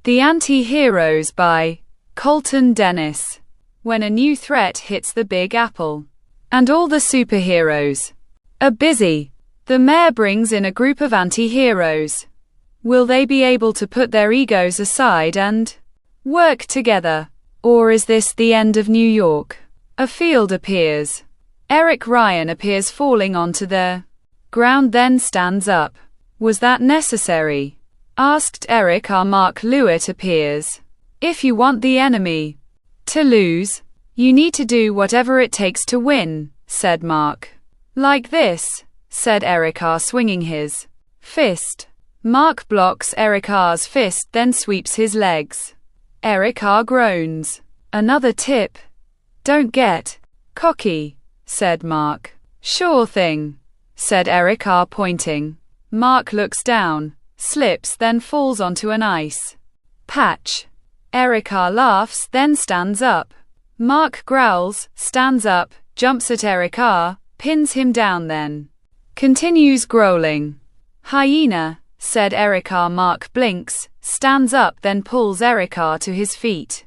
The Anti-Heroes by Colton. When a new threat hits the Big Apple, and all the superheroes are busy, the mayor brings in a group of anti-heroes. Will they be able to put their egos aside and work together? Or is this the end of New York? A field appears. Eric Ryan appears falling onto the ground, then stands up. Was that necessary? Asked Eric. Mark Lewitt appears. If you want the enemy to lose, you need to do whatever it takes to win, said Mark. Like this, said Eric swinging his fist. Mark blocks Eric R's fist, then sweeps his legs. Eric groans. Another tip. Don't get cocky, said Mark. Sure thing, said Eric pointing. Mark looks down, slips, then falls onto an ice patch. Eric laughs, then stands up. Mark growls, stands up, jumps at Eric pins him down, then continues growling. Hyena, said Eric. Mark blinks, stands up, then pulls Eric to his feet.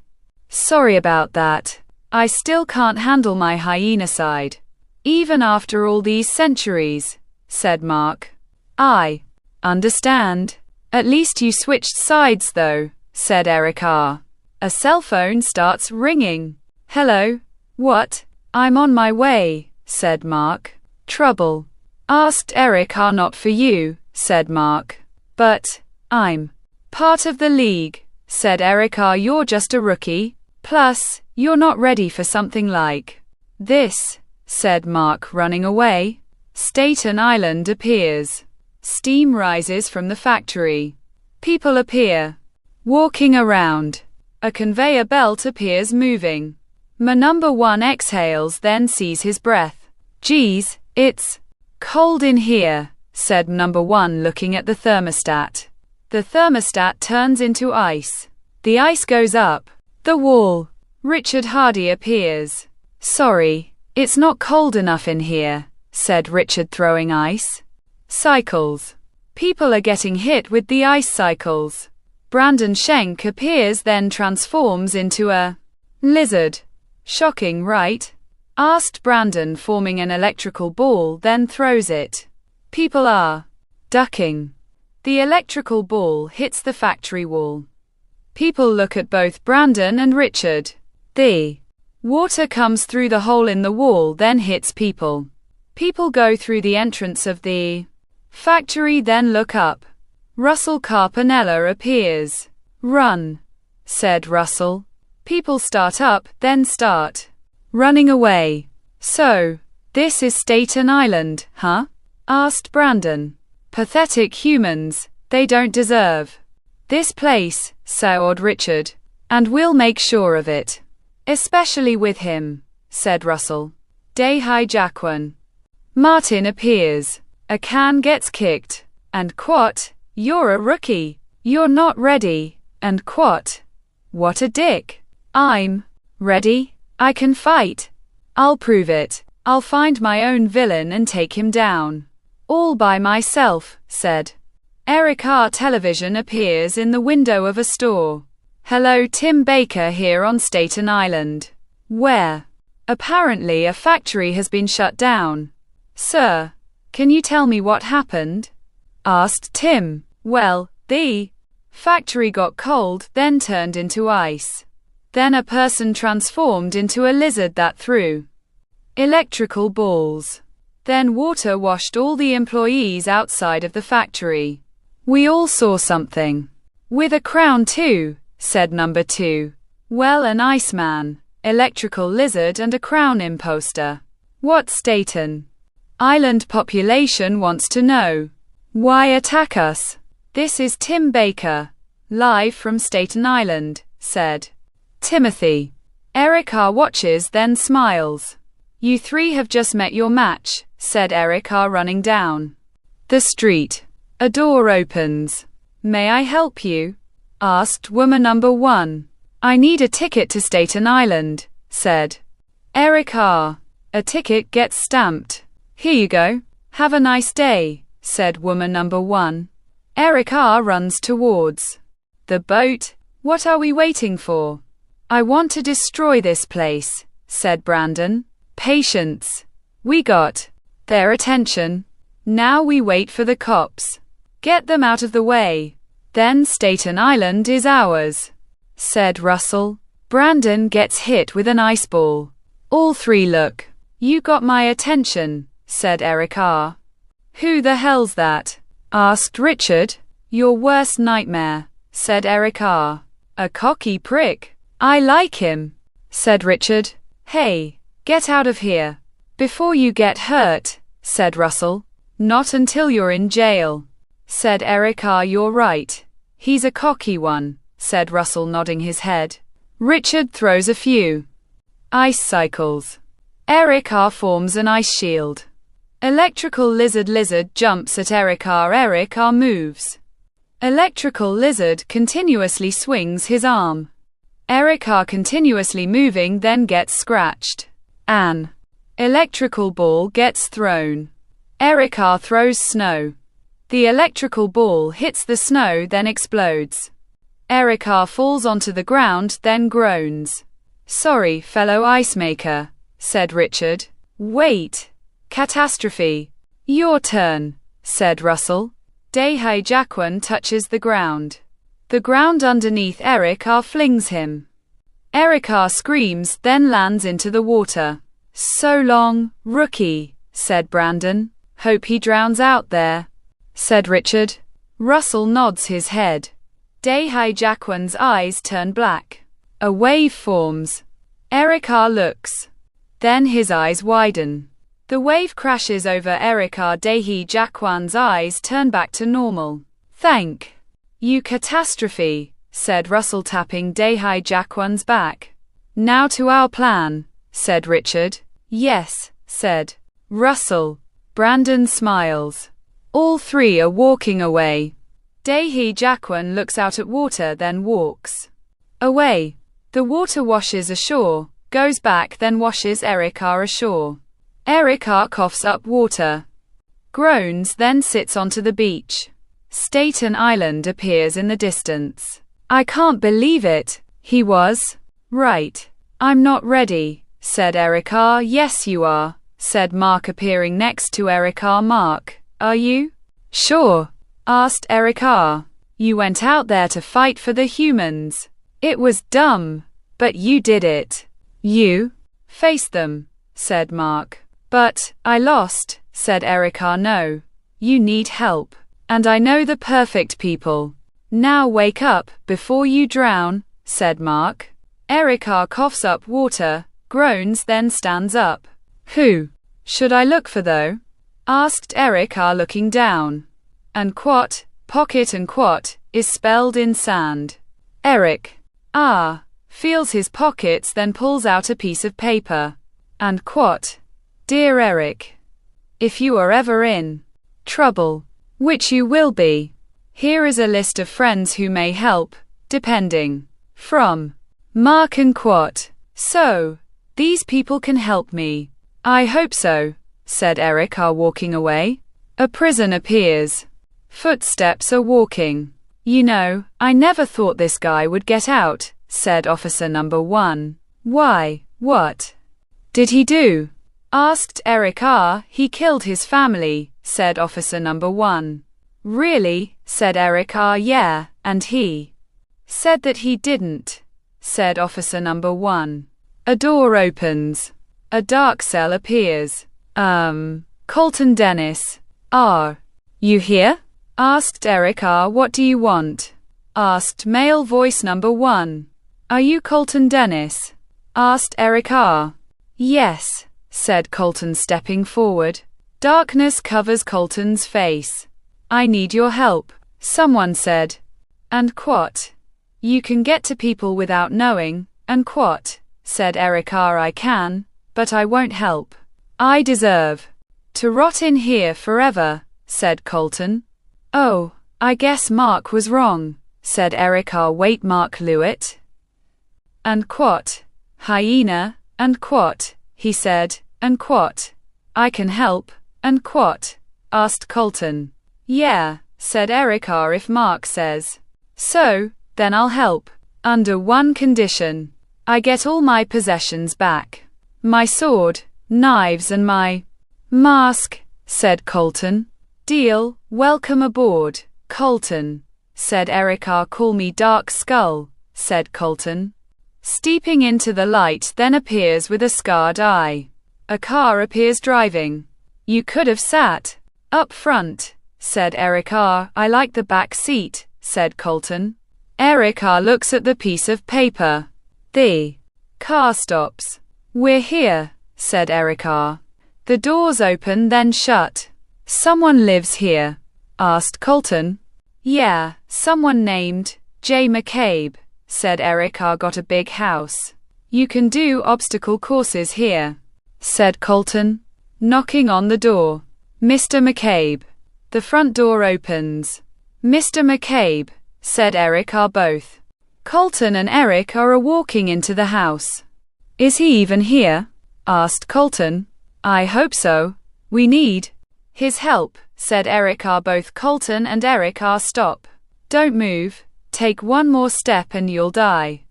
Sorry about that. I still can't handle my hyena side, even after all these centuries, said Mark. I understand. At least you switched sides though, said Eric. A cell phone starts ringing. Hello? What? I'm on my way, said Mark. Trouble? Asked Eric. Not for you, said Mark. But I'm part of the league, said Eric. You're just a rookie. Plus, you're not ready for something like this, said Mark, running away. Staten Island appears. Steam rises from the factory. People appear, walking around. A conveyor belt appears moving. Number 1 exhales, then sees his breath. Geez, it's cold in here, said Number 1, looking at the thermostat. The thermostat turns into ice. The ice goes up the wall. Richard Hardy appears. Sorry, it's not cold enough in here, said Richard, throwing ice cycles. People are getting hit with the ice cycles. Brandon Schenk appears, then transforms into a lizard. Shocking, right? Asked Brandon, forming an electrical ball, then throws it. People are ducking. The electrical ball hits the factory wall. People look at both Brandon and Richard. The water comes through the hole in the wall, then hits people. People go through the entrance of the factory, then look up. Russell Carpanella appears. Run, said Russell. People start up, then start running away. So, this is Staten Island, huh? Asked Brandon. Pathetic humans, they don't deserve this place, said Richard. And we'll make sure of it. Especially with him, said Russell. Day-Hi Jaquan. Martin appears. A can gets kicked. And Quat, you're a rookie. You're not ready. And Quat, what a dick. I'm ready. I can fight. I'll prove it. I'll find my own villain and take him down. All by myself, said Eric. Television appears in the window of a store. Hello, Tim Baker here on Staten Island, where apparently a factory has been shut down. Sir, can you tell me what happened? Asked Tim. Well, the factory got cold, then turned into ice. Then a person transformed into a lizard that threw electrical balls. Then water washed all the employees outside of the factory. We all saw something with a crown too, said Number 2. Well, an Iceman, electrical lizard, and a crown imposter. What Staten Island population wants to know? Why attack us? This is Tim Baker, live from Staten Island, said Timothy. Eric watches, then smiles. You three have just met your match, said Eric running down the street. A door opens. May I help you? Asked woman Number 1. I need a ticket to Staten Island, said Eric. A ticket gets stamped. Here you go. Have a nice day, said woman Number 1. Eric runs towards the boat. What are we waiting for? I want to destroy this place, said Brandon. Patience. We got their attention. Now we wait for the cops. Get them out of the way. Then Staten Island is ours, said Russell. Brandon gets hit with an ice ball. All three look. You got my attention, said Erica. Who the hell's that? Asked Richard. Your worst nightmare, said Erica. A cocky prick. I like him, said Richard. Hey, get out of here. Before you get hurt, said Russell. Not until you're in jail, said Erica. You're right. He's a cocky one, said Russell, nodding his head. Richard throws a few ice cycles. Erica forms an ice shield. Electrical lizard jumps at Erica. Erica moves. Electrical lizard continuously swings his arm. Erica continuously moving then gets scratched. An electrical ball gets thrown. Erica throws snow. The electrical ball hits the snow then explodes. Erica falls onto the ground then groans. Sorry, fellow ice maker, said Richard. Wait. Catastrophe. Your turn, said Russell. Daehye Jaquan touches the ground. The ground underneath Erica flings him. Erica screams then lands into the water. So long, rookie, said Brandon. Hope he drowns out there, said Richard. Russell nods his head. Daehye Jaquan's eyes turn black. A wave forms. Erica looks. Then his eyes widen. The wave crashes over Erica. Daehye Jaquan's eyes turn back to normal. Thank you, catastrophe, said Russell, tapping Daehye Jaquan's back. Now to our plan, said Richard. Yes, said Russell. Brandon smiles. All three are walking away. Daehye Jaquan looks out at water then walks away. The water washes ashore, goes back then washes Erica ashore. Erica coughs up water, groans then sits onto the beach. Staten Island appears in the distance. I can't believe it. He was right. I'm not ready, said Erica. Yes you are, said Mark, appearing next to Erica. Mark, are you sure? Asked Erica. You went out there to fight for the humans. It was dumb, but you did it. You faced them, said Mark. But I lost, said Erica. No, you need help. And I know the perfect people. Now wake up before you drown, said Mark. Erica coughs up water, groans then stands up. Who should I look for though? Asked Erica, looking down. And quat, pocket, and quat is spelled in sand. Eric feels his pockets then pulls out a piece of paper. And quat, dear Eric, if you are ever in trouble, which you will be, here is a list of friends who may help, depending. From Mark and Quat. So, these people can help me. I hope so, said Erica, walking away. A prison appears. Footsteps are walking. You know, I never thought this guy would get out, said officer number 1. Why, what did he do? Asked Erica. He killed his family, said officer number 1. Really? Said Erica. Yeah, and he said that he didn't, said officer number 1. A door opens. A dark cell appears. Colton Dennis. Are you here? Asked Erica. What do you want? Asked male voice number 1. Are you Colton Dennis? Asked Erica. Yes, said Colton, stepping forward. Darkness covers Colton's face. I need your help, someone said. And quat. You can get to people without knowing, and quat, said Erica. I can, but I won't help. I deserve to rot in here forever, said Colton. Oh, I guess Mark was wrong, said Erica. Wait, Mark Lewitt? And quat. Hyena, and quat, he said, and quat. I can help, and quat, asked Colton. Yeah, said Erica. If Mark says so, then I'll help. Under one condition. I get all my possessions back. My sword, knives and my mask, said Colton. Deal, welcome aboard, Colton, said Erica. Call me Dark Skull, said Colton. Steeping into the light then appears with a scarred eye. A car appears driving. You could have sat up front, said Erica. I like the back seat, said Colton. Erica looks at the piece of paper. The car stops. We're here, said Erica. The doors open then shut. Someone lives here? Asked Colton. Yeah, someone named J. McCabe, said Erica. Got a big house. You can do obstacle courses here, said Colton, knocking on the door. Mr. McCabe. The front door opens. Mr. McCabe, said Erica. Both Colton and Eric are walking into the house. Is he even here? Asked Colton. I hope so. We need his help, said Erica. Both Colton and Erica stop. Don't move. Take one more step and you'll die,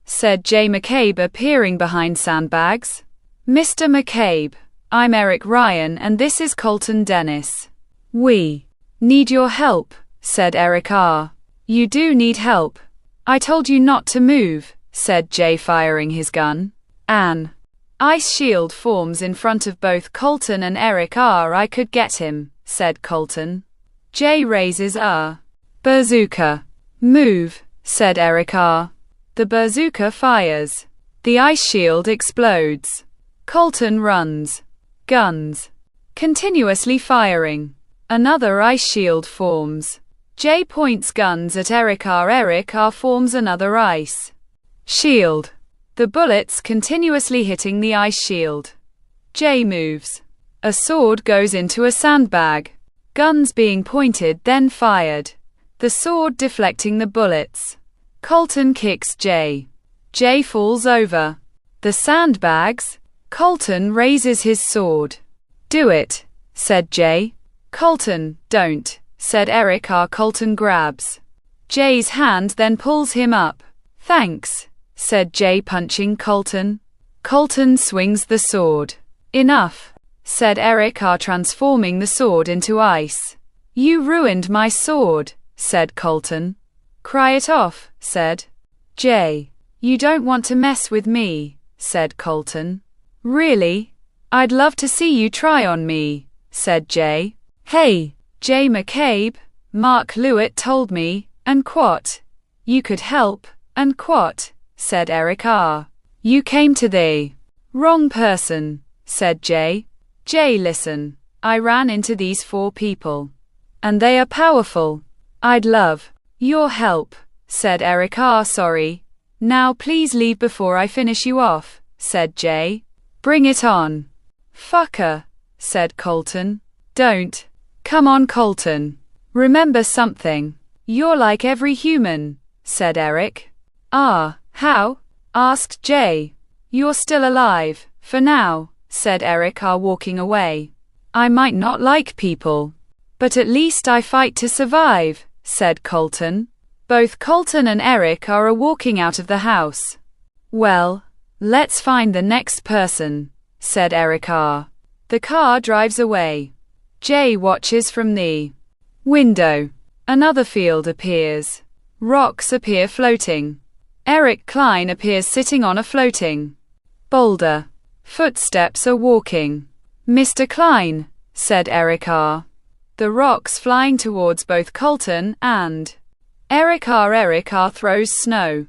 said J. McCabe, appearing behind sandbags. Mr. McCabe, I'm Eric Ryan and this is Colton Dennis. We need your help, said Erica. You do need help. I told you not to move, said Jay, firing his gun. An ice shield forms in front of both Colton and Erica. I could get him, said Colton. Jay raises a bazooka. Move, said Erica. The bazooka fires. The ice shield explodes. Colton runs. Guns continuously firing. Another ice shield forms. Jay points guns at Erica. Erica forms another ice shield. The bullets continuously hitting the ice shield. Jay moves. A sword goes into a sandbag. Guns being pointed then fired. The sword deflecting the bullets. Colton kicks Jay. Jay falls over the sandbags. Colton raises his sword. Do it, said Jay. Colton, don't, said Erica. Colton grabs Jay's hand then pulls him up. Thanks, said Jay, punching Colton. Colton swings the sword. Enough, said Erica, transforming the sword into ice. You ruined my sword, said Colton. Cry it off, said Jay. You don't want to mess with me, said Colton. Really? I'd love to see you try on me, said Jay. Hey, J. McCabe, Mark Lewitt told me, and quat. You could help, and quat, said Erica. You came to the wrong person, said Jay. Jay, listen. I ran into these 4 people. And they are powerful. I'd love your help, said Erica. Sorry. Now please leave before I finish you off, said Jay. Bring it on. Fucker, said Colton. Don't. Come on, Colton. Remember something. You're like every human, said Eric. Ah, how? Asked Jay. You're still alive, for now, said Erica, walking away. I might not like people, but at least I fight to survive, said Colton. Both Colton and Eric are walking out of the house. Well, let's find the next person, said Erica. The car drives away. Jay watches from the window. Another field appears. Rocks appear floating. Eric Klein appears sitting on a floating boulder. Footsteps are walking. Mr. Klein, said Erica. The rocks flying towards both Colton and Erica. Erica throws snow.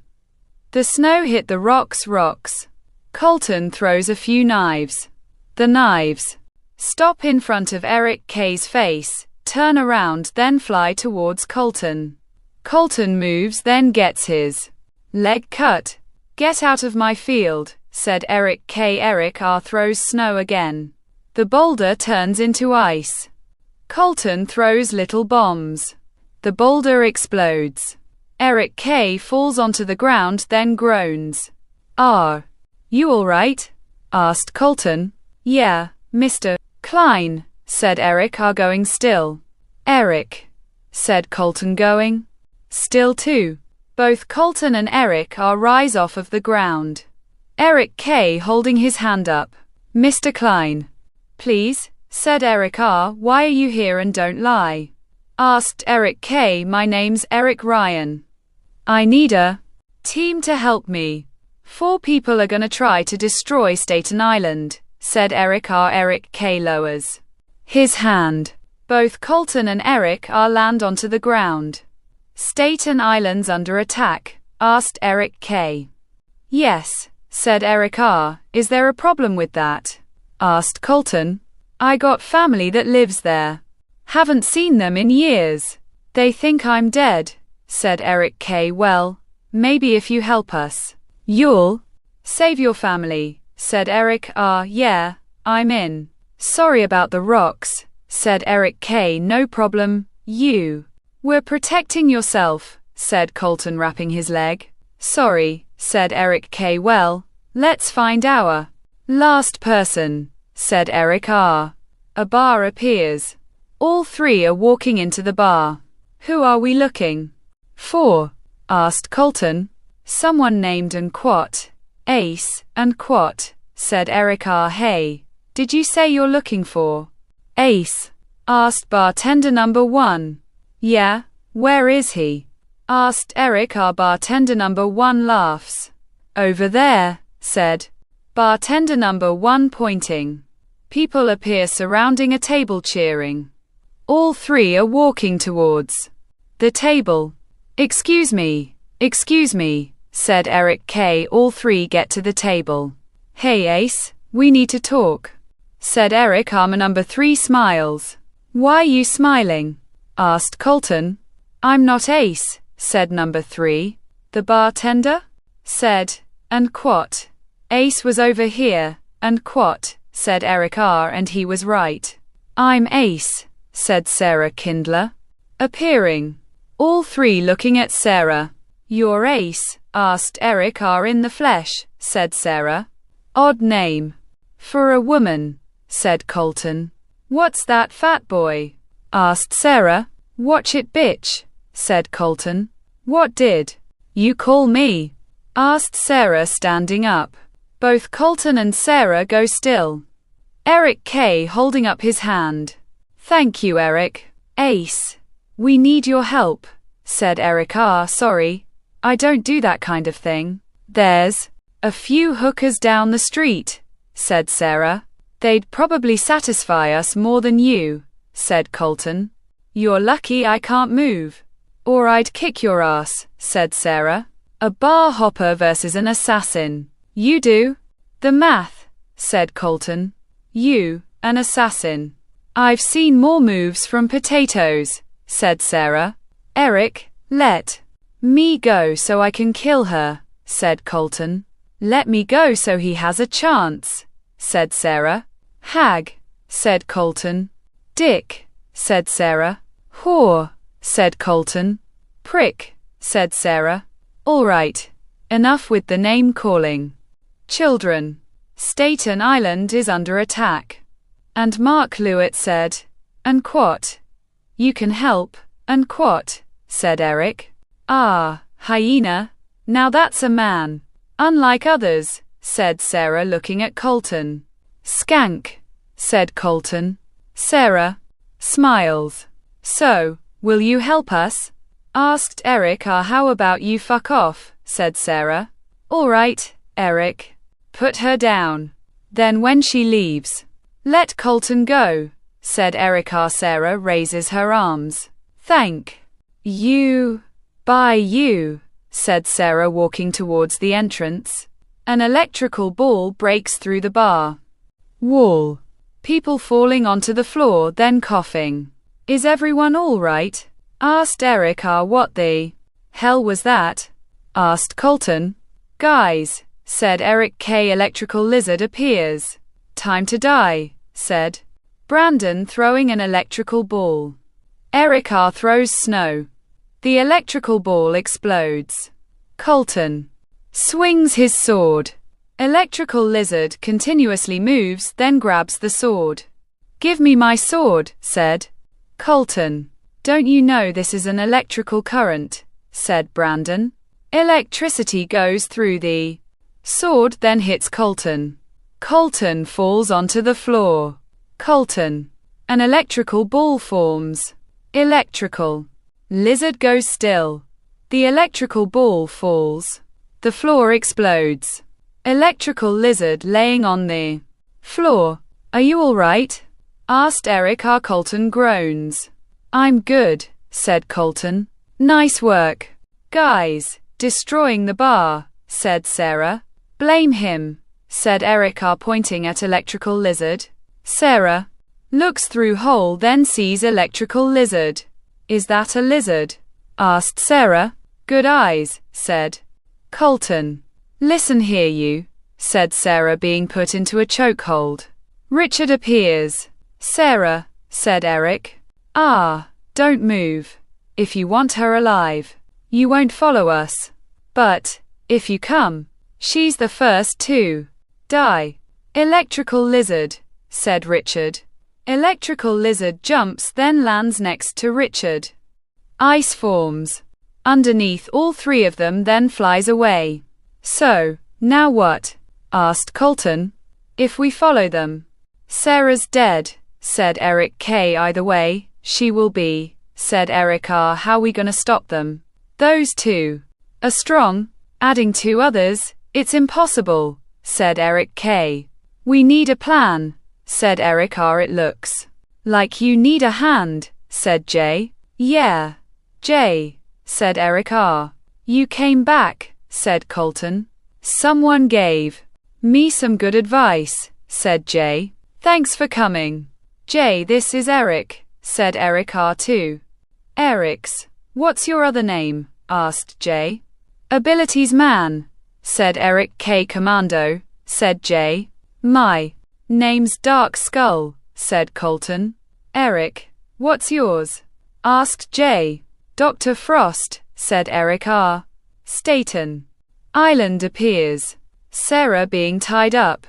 The snow hit the rocks. Colton throws a few knives. The knives stop in front of Eric K's face, turn around, then fly towards Colton. Colton moves, then gets his leg cut. Get out of my field, said Eric K. Erica throws snow again. The boulder turns into ice. Colton throws little bombs. The boulder explodes. Eric K. falls onto the ground, then groans. Are you all right? Asked Colton. Yeah, Mr. Klein, said Eric. Are going still? Eric, said Colton, going still too. Both Colton and Eric R rise off of the ground. Eric K holding his hand up. Mr. Klein. Please, said Eric R, why are you here and don't lie? Asked Eric K. My name's Eric Ryan. I need a team to help me. 4 people are gonna try to destroy Staten Island, said Eric R. Eric K lowers his hand. Both Colton and Eric R land onto the ground. Staten Island's under attack, asked Eric K. Yes, said Eric R. Is there a problem with that? Asked Colton. I got family that lives there. Haven't seen them in years. They think I'm dead, said Eric K. Well, maybe if you help us, you'll save your family, said Eric R. Yeah, I'm in. Sorry about the rocks, said Eric K. No problem, you were protecting yourself, said Colton wrapping his leg. Sorry, said Eric K. Well, let's find our last person, said Eric R. A bar appears. All 3 are walking into the bar. Who are we looking for? Asked Colton. Someone named Unquat, Ace, and Quat, said Eric R. Hey, did you say you're looking for Ace? Asked bartender number 1. Yeah, where is he? Asked Eric R. Bartender number 1 laughs. Over there, said bartender number 1 pointing. People appear surrounding a table cheering. All 3 are walking towards the table. Excuse me, said Eric K. All 3 get to the table. Hey Ace, we need to talk, said Eric R. Number 3 smiles. Why are you smiling? Asked Colton. I'm not Ace, said number 3. The bartender? Said, and Quat. Ace was over here, and Quat, said Eric R. And he was right. I'm Ace, said Sarah Kindler, appearing. All 3 looking at Sarah. You're Ace? Asked Eric R. In the flesh, said Sarah. Odd name for a woman, said Colton. What's that, fat boy? Asked Sarah. Watch it, bitch, said Colton. What did you call me? Asked Sarah, standing up. Both Colton and Sarah go still. Eric K. holding up his hand. Thank you, Eric. Ace. We need your help, said Eric R. Sorry, I don't do that kind of thing. There's a few hookers down the street, said Sarah. They'd probably satisfy us more than you, said Colton. You're lucky I can't move, or I'd kick your ass, said Sarah. A bar hopper versus an assassin. You do the math, said Colton. You, an assassin. I've seen more moves from potatoes, said Sarah. Eric, let me go so I can kill her, said Colton. Let me go so he has a chance, said Sarah. Hag, said Colton. Dick, said Sarah. Whore, said Colton. Prick, said Sarah. All right, enough with the name calling. Children, Staten Island is under attack. And Mark Lewitt said, and Quat. You can help, and Quat, said Eric. Ah, hyena, now that's a man. Unlike others, said Sarah looking at Colton. Skank, said Colton. Sarah smiles. So, will you help us? Asked Eric. How about you fuck off, said Sarah. All right, Eric. Put her down. Then when she leaves, let Colton go, said Eric. Sarah raises her arms. Thank you. Bye you, said Sarah walking towards the entrance. An electrical ball breaks through the bar wall. People falling onto the floor, then coughing. Is everyone all right? Asked Eric. What the hell was that? Asked Colton. Guys, said Eric K. Electrical lizard appears. Time to die, said Brandon, throwing an electrical ball. Eric throws snow. The electrical ball explodes. Colton swings his sword. Electrical lizard continuously moves, then grabs the sword. Give me my sword, said Colton. Don't you know this is an electrical current? Said Brandon. Electricity goes through the sword, then hits Colton. Colton falls onto the floor. Colton. An electrical ball forms. Electrical. Lizard goes still. The electrical ball falls. The floor explodes. Electrical lizard laying on the floor. Are you all right? Asked Eric. Our Colton groans. I'm good, said Colton. Nice work. Guys, destroying the bar, said Sarah. Blame him, said Eric, pointing at electrical lizard. Sarah looks through hole, then sees electrical lizard. Is that a lizard? Asked Sarah. Good eyes, said Colton. Listen here, you, said Sarah, being put into a chokehold. Richard appears. Sarah, said Eric. Don't move. If you want her alive, you won't follow us. But if you come, she's the first to die. Electrical lizard, said Richard. Electrical lizard jumps, then lands next to Richard. Ice forms underneath all three of them, then flies away. So, now what? Asked Colton. If we follow them, Sarah's dead, said Eric. Either way, she will be, said Eric. How we gonna stop them? Those two are strong. Adding two others, it's impossible, said Eric. We need a plan, said Eric. It looks like you need a hand, said Jay. Yeah, Jay, said Eric. You came back, said Colton. Someone gave me some good advice, said Jay. Thanks for coming. Jay, this is Eric, said Eric. Too. Eric's. What's your other name? Asked Jay. Abilities man, said Eric. Commando, said Jay. My name's Dark Skull, said Colton. Eric, what's yours? Asked Jay. Dr. Frost, said Eric. Staten Island appears. Sarah being tied up.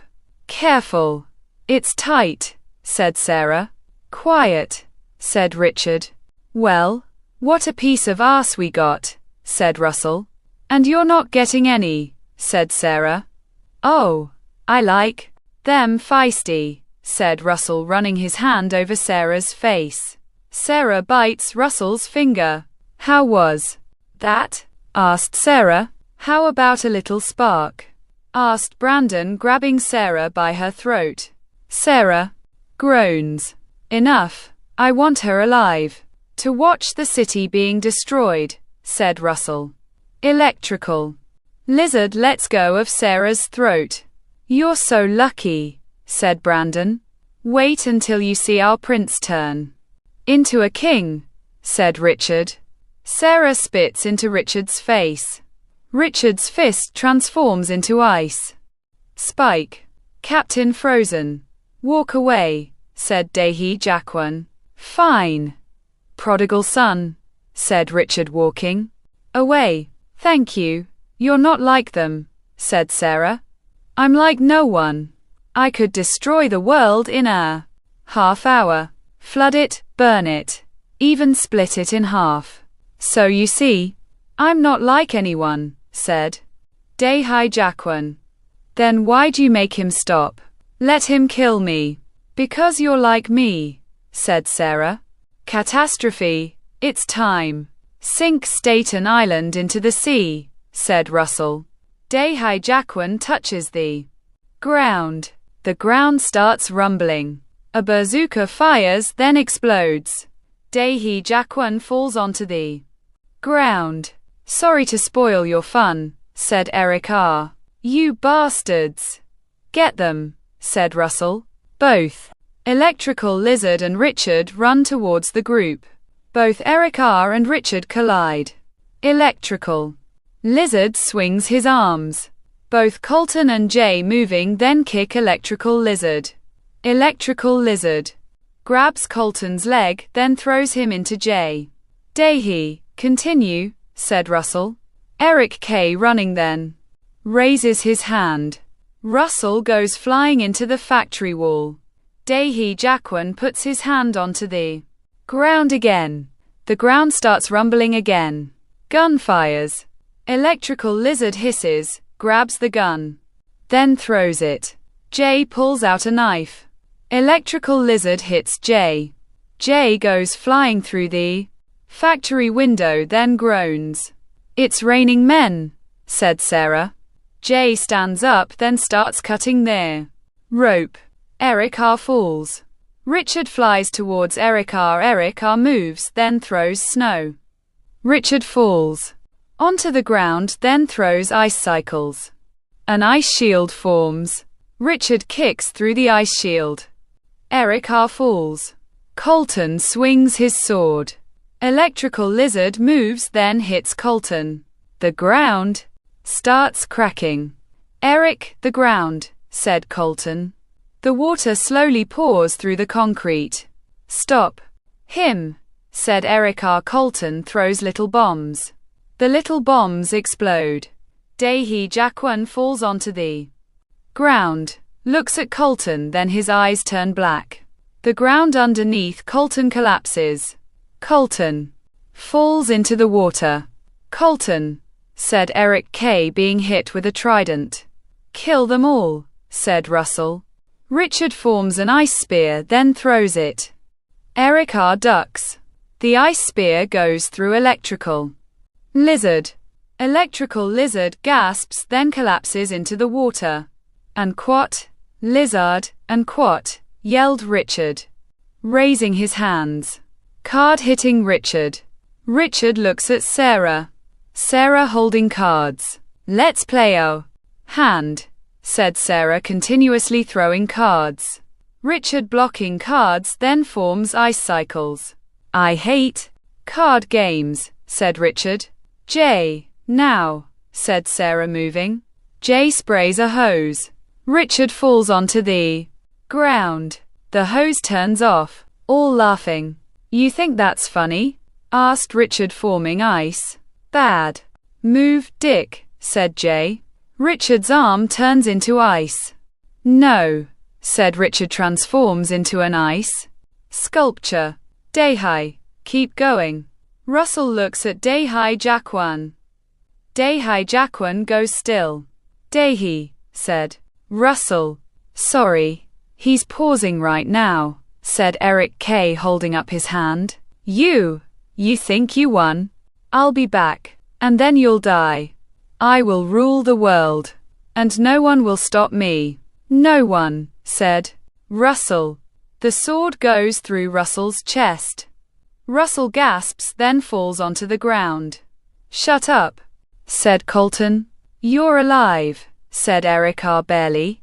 Careful. It's tight, said Sarah. Quiet, said Richard. Well, what a piece of ass we got, said Russell. And you're not getting any, said Sarah. Oh, I like them feisty, said Russell, running his hand over Sarah's face. Sarah bites Russell's finger. How was that? Asked Sarah. How about a little spark? Asked Brandon, grabbing Sarah by her throat. Sarah groans. Enough. I want her alive. To watch the city being destroyed, said Russell. Electrical lizard lets go of Sarah's throat. You're so lucky, said Brandon. Wait until you see our prince turn into a king, said Richard. Sarah spits into Richard's face. Richard's fist transforms into ice. Spike. Captain Frozen. Walk away, said Dahi Jaquan. Fine. Prodigal son, said Richard, walking away. Thank you. You're not like them, said Sarah. I'm like no one. I could destroy the world in a half hour. Flood it, burn it, even split it in half. So you see, I'm not like anyone, said Dahi Jaquan. Then why'd you make him stop? Let him kill me. Because you're like me, said Sarah. Catastrophe. It's time. Sink Staten Island into the sea, said Russell. Dahi Jaquan touches the ground. The ground starts rumbling. A bazooka fires, then explodes. Dahi Jaquan falls onto the ground. Sorry to spoil your fun, said Eric. You bastards. Get them, said Russell. Both Electrical Lizard and Richard run towards the group. Both Eric and Richard collide. Electrical Lizard swings his arms. Both Colton and Jay moving, then kick Electrical Lizard. Electrical Lizard grabs Colton's leg, then throws him into Jay. Dahi, continue, said Russell. Eric running, then raises his hand. Russell goes flying into the factory wall. Dahi Jaquan puts his hand onto the ground again. The ground starts rumbling again. Gunfires. Electrical lizard hisses, grabs the gun, then throws it. Jay pulls out a knife. Electrical lizard hits Jay. Jay goes flying through the factory window, then groans. "It's raining men," said Sarah. Jay stands up, then starts cutting their rope. Eric R. falls. Richard flies towards Eric R. Eric R. moves, then throws snow. Richard falls onto the ground, then throws ice cycles. An ice shield forms. Richard kicks through the ice shield. Eric R. falls. Colton swings his sword. Electrical lizard moves, then hits Colton. The ground starts cracking. "Eric, the ground," said Colton. The water slowly pours through the concrete. "Stop him," said Eric R. Colton throws little bombs. The little bombs explode. Daehee Jaquan falls onto the ground, looks at Colton, then his eyes turn black. The ground underneath Colton collapses. Colton falls into the water. "Colton," said Eric K., being hit with a trident. "Kill them all," said Russell. Richard forms an ice spear, then throws it. Eric R. ducks. The ice spear goes through electrical lizard. Electrical lizard gasps, then collapses into the water. "Unquat, lizard, unquat," yelled Richard, raising his hands. Card hitting Richard. Richard looks at Sarah. Sarah holding cards. "Let's play a hand," said Sarah, continuously throwing cards. Richard blocking cards, then forms ice cycles. "I hate card games," said Richard. "Jay, now," said Sarah, moving. Jay sprays a hose. Richard falls onto the ground. The hose turns off, all laughing. "You think that's funny?" asked Richard, forming ice. "Bad move, Dick," said Jay. Richard's arm turns into ice. "No," said Richard, transforms into an ice sculpture. "Daehee, keep going." Russell looks at Daehee Jaquan. Daehee Jaquan goes still. "Daehee," said Russell. "Sorry, he's pausing right now," said Eric K., holding up his hand. You think you won? I'll be back, and then you'll die. I will rule the world, and no one will stop me." "No one," said Russell. The sword goes through Russell's chest. Russell gasps, then falls onto the ground. "Shut up," said Colton. "You're alive," said Eric R. barely.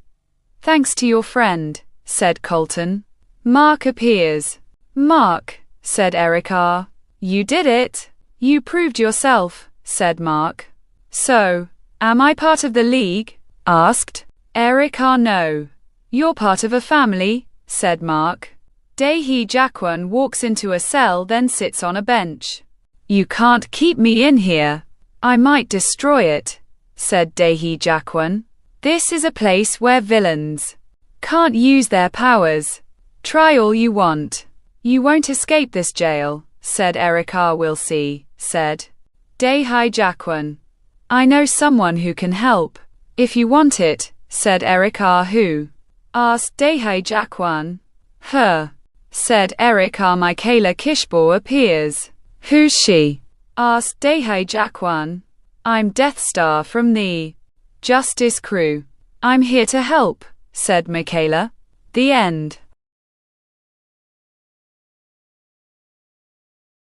"Thanks to your friend," said Colton. Mark appears. "Mark," said Eric R. "You did it. You proved yourself," said Mark. "So, am I part of the league?" asked Eric R. "No. You're part of a family," said Mark. Daehee Jaquan walks into a cell, then sits on a bench. "You can't keep me in here. I might destroy it," said Daehee Jaquan. "This is a place where villains can't use their powers. Try all you want. You won't escape this jail," said Eric R. "We'll see," said Daehee Jaquan. "I know someone who can help. If you want it," said Eric R. "Who?" asked Daehee Jaquan. "Her," said Eric R. Michaela Kishbaugh appears. "Who's she?" asked Daehee Jaquan. "I'm Death Star from the Justice Crew. I'm here to help," said Michaela. The end.